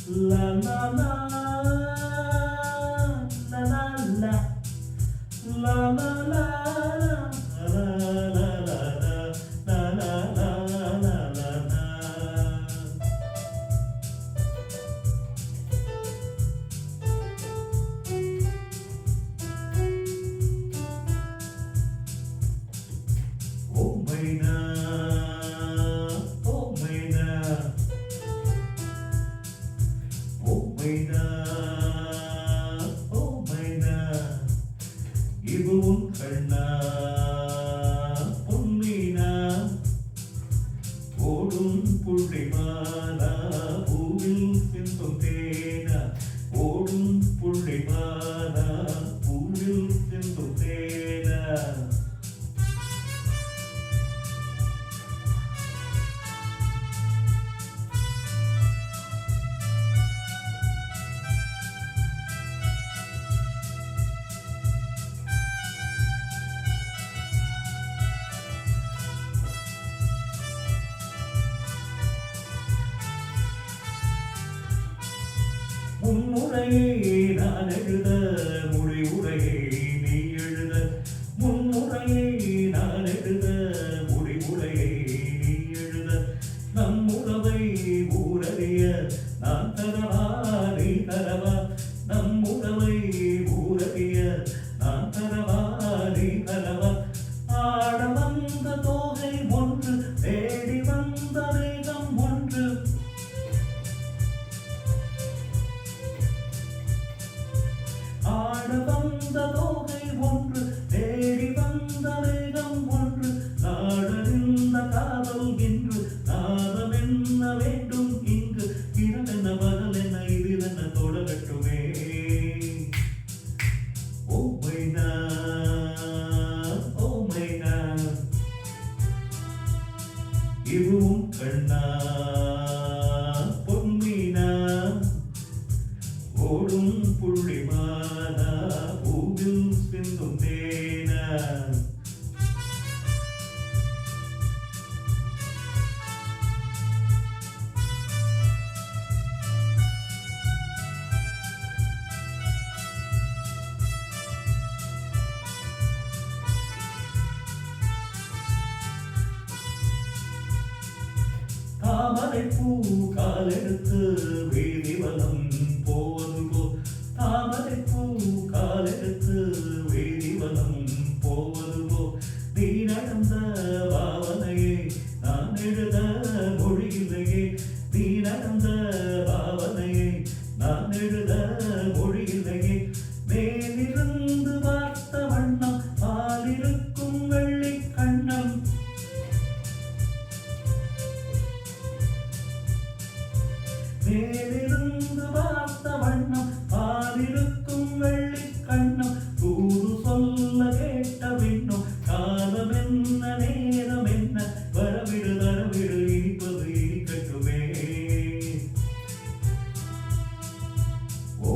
La la la la la la la la la Oh Maina, oh Maina, oh Maina, oh Maina, இது உன் கண்ணா பொன்மீனா ஓடும் புள்ளிமானா பூவில் சிந்தும் தேனா ஓடும் புள்ளிமானா பூவில் சிந்தும் தேனா முன்முறையை நான் எழுத முடிவுரையை நீ எழுத முன்முறையை நான் எழுத முடிவுரையை நீ எழுத நம் உறவை ஊரறிய நான் தரவா நீ தரவா நம் உறவை ஊரறிய நான் தரவா நீ தரவா ஆட வந்த தோகை ஒன்று தேடி வந்த வேகம் ஒன்று ஆட வந்த தோகை ஒன்று தேடி வந்த வேகம் ஒன்று நாடறிந்த காதல் இன்று நாதம் என்ன வேண்டும் இங்கு இரவென்ன பகல் என்ன இதிரென்ன தொடரட்டுமே ஓ மைனா ஓ மைனா இதுவும் கண்ணா பொன்மீனா ஓடும் புள்ளிமானா பூவில் சிந்தும் தேனா தாமரை பூ காலெடுத்து வீதி வலம் போவது போ தாமரை பூ காலெடுத்து வீதி வலம் போவது போ நீ நடந்த பாவனையே நான் எழுத மொழியில்லையே நீ நடந்த பாவனையே நான் எழுத மொழியில்லையே மேலிருந்து பார்த்த வண்ணம் பாலிருக்கும் வெள்ளி கண்ணம் மேலிருந்து பார்த்த வண்ணம் பாலிருக்கும் வெள்ளி கண்ணம் தூது சொல்ல கேட்ட விண்ணும் காலம் என்ன நேரம் என்ன வரவிடு தரவிடு இனிப்பது இனிக்கட்டுமே ஓ